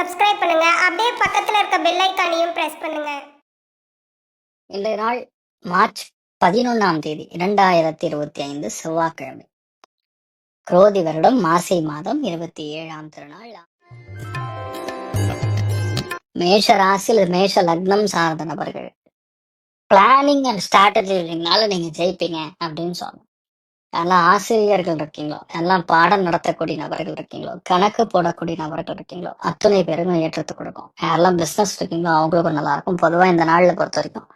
Subscribe பண்ணுங்க. அப்படியே பக்கத்துல இருக்க பெல் ஐகானையும் பிரஸ் பண்ணுங்க. இன்றைய நாள் மார்ச் 11 2025 செவ்வாய்க்கிழமை. குரோதி வருடம் மாசி மாதம் 27ஆம் திருநாள். மேஷ ராசியில் மேஷ லக்னம் சார்ந்த நபர்கள் பிளானிங் அண்ட் ஸ்ட்ராட்டஜினால நீங்க ஜெயிப்பீங்க அப்படின்னு சொல்லணும். எல்லாம் ஆசிரியர்கள் இருக்கீங்களோ, எல்லாம் பாடம் நடத்தக்கூடிய நபர்கள் இருக்கீங்களோ, கணக்கு போடக்கூடிய நபர்கள் இருக்கீங்களோ, அத்தனை பேருக்கும் ஏற்றத்தை கொடுக்கும். யாரெல்லாம் பிசினஸ் இருக்கீங்களோ அவங்களுக்கும் நல்லா இருக்கும். பொதுவா இந்த நாள்ல பொறுத்த வரைக்கும்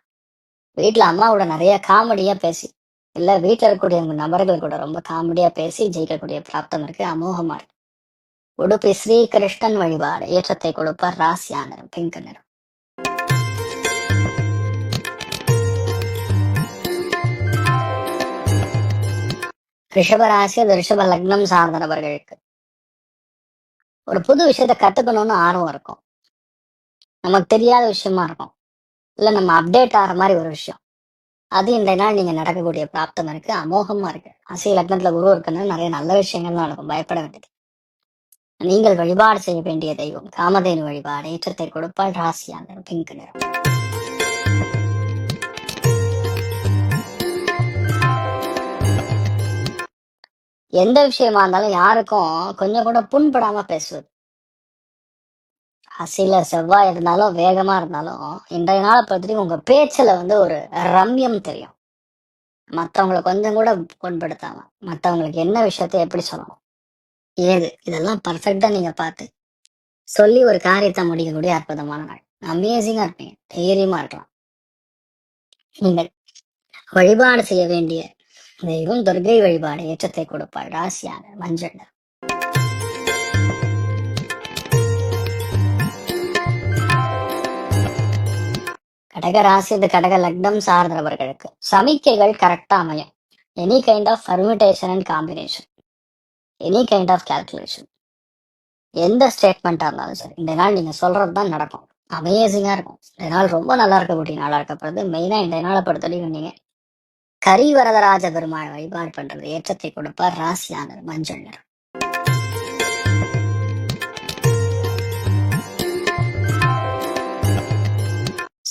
வீட்டுல அம்மாவோட நிறைய காமெடியா பேசி, இல்ல வீட்டுல இருக்கக்கூடிய நபர்கள் கூட ரொம்ப காமெடியா பேசி ஜெயிக்கக்கூடிய பிராப்தம் இருக்கு. அமோகமா இருக்கு. உடுப்பி ஸ்ரீ கிருஷ்ணன் வழிபாடு ஏற்றத்தை கொடுப்பார். ராசியா நிறம் பிங்க் நிறம். ரிஷபராசி அது ரிஷப லக்னம் சார்ந்த நபர்களுக்கு ஒரு புது விஷயத்த கத்துக்கணும்னு ஆர்வம் இருக்கும். நமக்கு தெரியாத விஷயமா இருக்கும், இல்ல நம்ம அப்டேட் ஆகிற மாதிரி ஒரு விஷயம், அது இன்றைய நாள் நீங்க நடக்கக்கூடிய பிராப்தம் இருக்கு. அமோகமா இருக்கு. அசி லக்னத்துல குரு இருக்குன்னு நிறைய நல்ல விஷயங்கள்லாம் நடக்கும். பயப்பட வேண்டியது. நீங்கள் வழிபாடு செய்ய வேண்டிய தெய்வம் காமதேனு வழிபாடு ஏற்றத்தை கொடுப்பால். ராசியா நிறம் பிங்க் நிறம். எந்த விஷயமா இருந்தாலும் யாருக்கும் கொஞ்சம் கூட புண்படாம பேசுவது. ராசியில செவ்வாய் இருந்தாலும் வேகமா இருந்தாலும் இன்றைய நாளை பொறுத்தவரைக்கும் உங்க பேச்சுல ஒரு ரம்யம் தெரியும். மற்றவங்களை கொஞ்சம் கூட புண்படுத்தாம மற்றவங்களுக்கு என்ன விஷயத்த எப்படி சொல்லணும், ஏது, இதெல்லாம் பர்ஃபெக்டா நீங்க பார்த்து சொல்லி ஒரு காரியத்தை முடிக்கக்கூடிய அற்புதமான நாள். அமேசிங்கா இருப்பீங்க. தைரியமா இருக்கலாம். நீங்கள் வழிபாடு செய்ய வேண்டிய தெய்வம் துர்கை வழிபாடு ஏற்றத்தை கொடுப்பாள். ராசியான மஞ்சள். கடக ராசி இது கடக லக்னம் சார்ந்தவர்களுக்கு சமிக்கைகள் கரெக்டா அமையும். Any kind of permutation and combination, any kind of calculation, எந்த ஸ்டேட்மெண்டா இருந்தாலும் சரி இந்த நாள் நீங்க சொல்றதுதான் நடக்கும். அமேசிங்கா இருக்கும். இந்த நாள் ரொம்ப நல்லா இருக்கக்கூடிய நாளா இருக்கப்படுது. மெயினா இந்த நாளை பொறுத்தவரைக்கும் நீங்க கரிவரதராஜ பெருமாள் வழிபாடு பண்றது ஏற்றத்தை கொடுப்பார். ராசியானது மஞ்சள் நிறம்.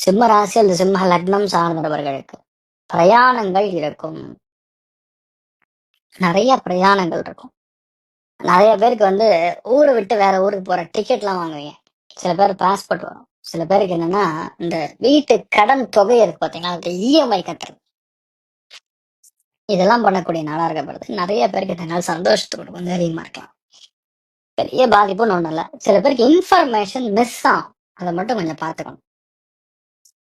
சிம்ம ராசி அல்லது சிம்ம லக்னம் சார்ந்தவர்களுக்கு பிரயாணங்கள் இருக்கும். நிறைய பிரயாணங்கள் இருக்கும். நிறைய பேருக்கு ஊரை விட்டு வேற ஊருக்கு போற டிக்கெட்லாம் வாங்குவீங்க. சில பேர் பாஸ்போர்ட் வரும். சில பேருக்கு என்னன்னா இந்த வீட்டு கடன் தொகை இருக்கு பாத்தீங்கன்னா, அதுக்கு இஎம்ஐ கட்டுறது, இதெல்லாம் பண்ணக்கூடிய நாளா இருக்கப்படுது. நிறைய பேருக்கு இந்த நாள் சந்தோஷத்தை கொடுக்கும். தைரியமா இருக்கலாம். பெரிய பாதிப்புன்னு ஒண்ணும் இல்லை. சில பேருக்கு இன்ஃபர்மேஷன் மிஸ் ஆகும். அதை மட்டும் கொஞ்சம் பார்த்துக்கணும்.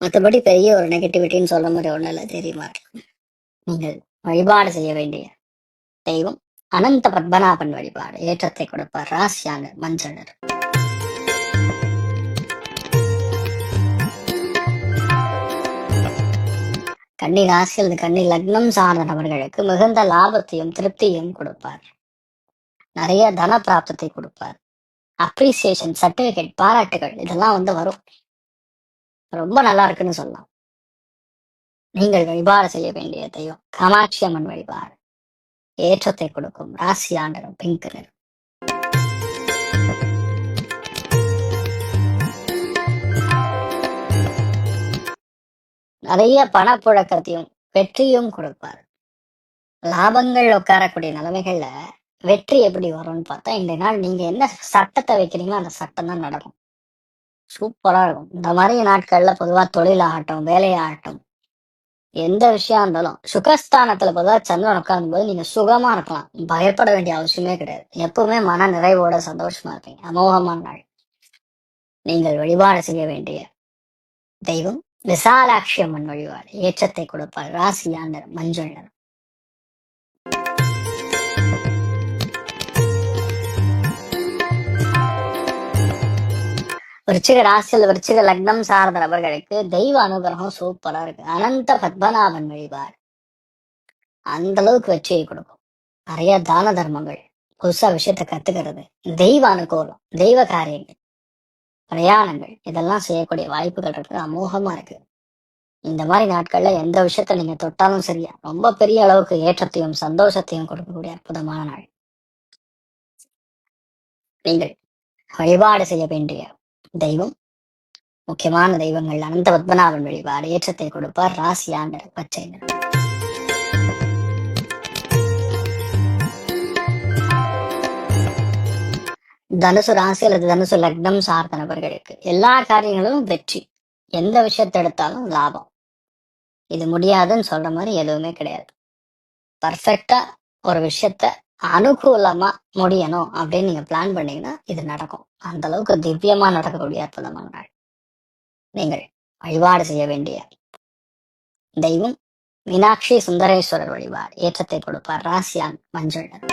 மற்றபடி பெரிய ஒரு நெகட்டிவிட்டின்னு சொல்ல மாதிரி ஒண்ணும் இல்லை. தெரியுமா இருக்கலாம். நீங்கள் வழிபாடு செய்ய வேண்டிய தெய்வம் அனந்த பத்மநாபன் வழிபாடு ஏற்றத்தை கொடுப்பார். ராசியான மஞ்சள் நிறம். கன்னி ராசி அல்லது கன்னி லக்னம் சார்ந்த நபர்களுக்கு மிகுந்த லாபத்தையும் திருப்தியையும் கொடுப்பார். நிறைய தன பிராப்தத்தை கொடுப்பார். அப்ரிசியேஷன், சர்டிபிகேட், பாராட்டுகள் இதெல்லாம் வரும். ரொம்ப நல்லா இருக்குன்னு சொல்லலாம். நீங்கள் வழிபாடு செய்ய வேண்டிய தெய்வம் காமாட்சி அம்மன் வழிபாடு ஏற்றத்தை கொடுக்கும். ராசியாண்டரும் பிங்க் நிறம். நிறைய பணப்புழக்கத்தையும் வெற்றியும் கொடுப்பார். லாபங்கள் உட்காரக்கூடிய நிலைமைகள்ல வெற்றி எப்படி வரும்னு பார்த்தா, இந்த நாள் நீங்க என்ன சட்டத்தை வைக்கிறீங்களோ அந்த சட்டம் தான் நடக்கும். சூப்பரா இருக்கும். இந்த மாதிரி நாட்கள்ல பொதுவா தொழிலாகட்டும், வேலையாகட்டும், எந்த விஷயம் இருந்தாலும் சுகஸ்தானத்துல பொதுவா சந்திரன் உட்காரும் போது நீங்க சுகமா இருக்கலாம். பயப்பட வேண்டிய அவசியமே கிடையாது. எப்பவுமே மன நிறைவோட சந்தோஷமா இருப்பீங்க. அமோகமான நாள். நீங்கள் வழிபாடு செய்ய வேண்டிய தெய்வம் விசாலாட்சி அம்மன் வழிபாடு ஏற்றத்தை கொடுப்பார். ராசியா நிறம் மஞ்சள் நிறம். விருச்சிக ராசியில் விருச்சிக லக்னம் சார்ந்த நபர்களுக்கு தெய்வ அனுகிரகம் சூப்பரா இருக்கு. அனந்த பத்மநாபன் வழிபாடு அந்த அளவுக்கு வெற்றியை கொடுக்கும். நிறைய தான தர்மங்கள், புதுசா விஷயத்த கத்துக்கிறது, தெய்வ அனுகூலம், தெய்வ காரியங்கள், பிரயாணங்கள் இதெல்லாம் செய்யக்கூடிய வாய்ப்புகள் இருக்கு. அமோகமா இருக்கு. இந்த மாதிரி நாட்கள்ல எந்த விஷயத்த நீங்க தொட்டாலும் சரியா ரொம்ப பெரிய அளவுக்கு ஏற்றத்தையும் சந்தோஷத்தையும் கொடுக்கக்கூடிய அற்புதமான நாள். நீங்கள் வழிபாடு செய்ய வேண்டிய தெய்வம் முக்கியமான தெய்வங்கள் அனந்த பத்மநாபன் வழிபாடு ஏற்றத்தை கொடுப்பார். ராசி ஆண்டர் பச்சை நிறம். தனுசு ராசி அல்லது தனுசு லக்னம் சார்ந்த நபர்களுக்கு எல்லா காரியங்களும் வெற்றி. எந்த விஷயத்தை எடுத்தாலும் லாபம். இது முடியாதுன்னு சொல்ற மாதிரி எதுவுமே கிடையாது. பர்ஃபெக்டா ஒரு விஷயத்த அனுகூலமா முடியணும் அப்படின்னு நீங்க பிளான் பண்ணீங்கன்னா இது நடக்கும். அந்த அளவுக்கு திவ்யமா நடக்கக்கூடிய அற்புதமான நாள். நீங்கள் வழிபாடு செய்ய வேண்டிய தெய்வம் மீனாட்சி சுந்தரேஸ்வரர் வழிபாடு ஏற்றத்தை கொடுப்பார். ராசியான் மஞ்சள் நிறம்.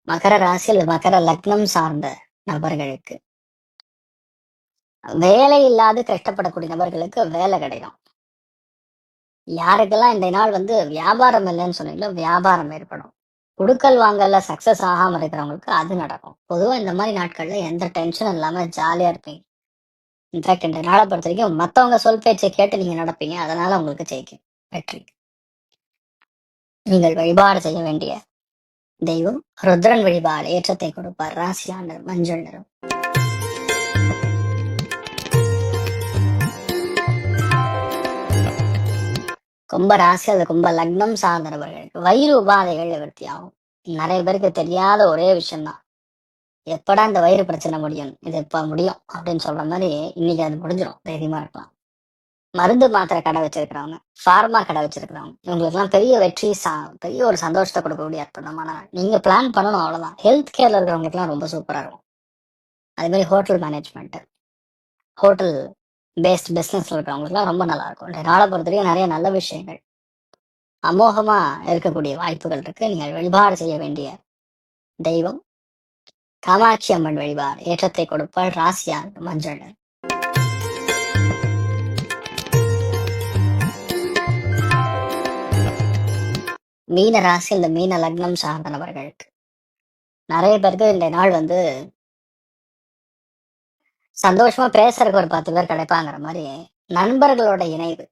மகர ராசி அல்லது மகர லக்னம் சார்ந்த நபர்களுக்கு வேலை இல்லாது கஷ்டப்படக்கூடிய நபர்களுக்கு வேலை கிடைக்கும். யாருக்கெல்லாம் இந்த நாள் வியாபாரம் இல்லைன்னு சொன்னீங்களோ வியாபாரம் ஏற்படும். குடுக்கல் வாங்கல சக்சஸ் ஆகாம இருக்கிறவங்களுக்கு அது நடக்கும். பொதுவா இந்த மாதிரி நாட்கள்ல எந்த டென்ஷனும் இல்லாம ஜாலியா இருப்பீங்க. இன்ஃபேக்ட் இந்த நாளை பொறுத்த வரைக்கும் மத்தவங்க சொல் பேச்சை கேட்டு நீங்க நடப்பீங்க. அதனால உங்களுக்கு ஜெயிக்கும் வெற்றி. நீங்கள் வழிபாடு செய்ய வேண்டிய தெய்வம் ருத்ரன் வழிபாடு ஏற்றத்தை கொடுப்பார். ராசியான மஞ்சள் நிறம். கும்ப ராசி அல்லது கும்ப லக்னம் சார்ந்தவர்களுக்கு வயிறு உபாதைகள் நிவர்த்தி ஆகும். நிறைய பேருக்கு தெரியாத ஒரே விஷயம்தான், எப்படா இந்த வயிறு பிரச்சனை முடியும், இது எப்ப முடியும் அப்படின்னு சொல்ற மாதிரி இன்னைக்கு அது முடிஞ்சிடும். தைரியமா இருக்கலாம். மருந்து மாத்திரை கடை வச்சிருக்கிறவங்க, ஃபார்மா கடை வச்சிருக்கிறவங்க, இவங்களுக்கு எல்லாம் பெரிய வெற்றி, பெரிய ஒரு சந்தோஷத்தை கொடுக்கக்கூடிய அற்புதமான நாள். நீங்க பிளான் பண்ணணும், அவ்வளவுதான். ஹெல்த் கேர்ல இருக்கிறவங்களுக்கு எல்லாம் ரொம்ப சூப்பரா இருக்கும். அதே மாதிரி ஹோட்டல் மேனேஜ்மெண்ட், ஹோட்டல் பேஸ்ட் பிசினஸ்ல இருக்கிறவங்களுக்குலாம் ரொம்ப நல்லா இருக்கும். இந்த நாளை பொறுத்தவரைக்கும் நிறைய நல்ல விஷயங்கள் அமோகமா இருக்கக்கூடிய வாய்ப்புகள் இருக்கு. நீங்கள் வழிபாடு செய்ய வேண்டிய தெய்வம் காமாட்சி அம்மன் வழிபாடு ஏற்றத்தை கொடுப்பாள். ராசியான் மஞ்சள். மீன ராசி இந்த மீன லக்னம் சார்ந்த நபர்களுக்கு நிறைய பேருக்கு இந்த நாள் சந்தோஷமா பேசுறதுக்கு ஒரு 10 பேர் கிடைப்பாங்கிற மாதிரி நண்பர்களோட இணைவு,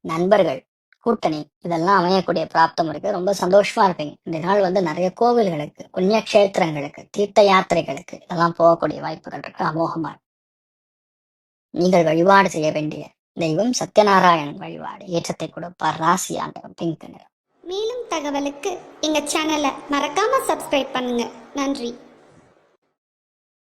நண்பர்கள் கூட்டணி இதெல்லாம் அமையக்கூடிய பிராப்தம் இருக்கு. ரொம்ப சந்தோஷமா இருப்பீங்க. இந்த நாள் நிறைய கோவில்களுக்கு, புண்ணிய கஷேத்திரங்களுக்கு, தீர்த்த யாத்திரைகளுக்கு இதெல்லாம் போகக்கூடிய வாய்ப்புகள் இருக்கு. அமோகமா நீங்கள் வழிபாடு செய்ய வேண்டிய தெய்வம் சத்யநாராயணன் வழிபாடு ஏற்றத்தை கொடுப்பார். ராசி ஆண்டவன் பிங்க் நிறம். மேலும் தகவலுக்கு எங்க சேனலை மறக்காம சப்ஸ்கிரைப் பண்ணுங்க. நன்றி.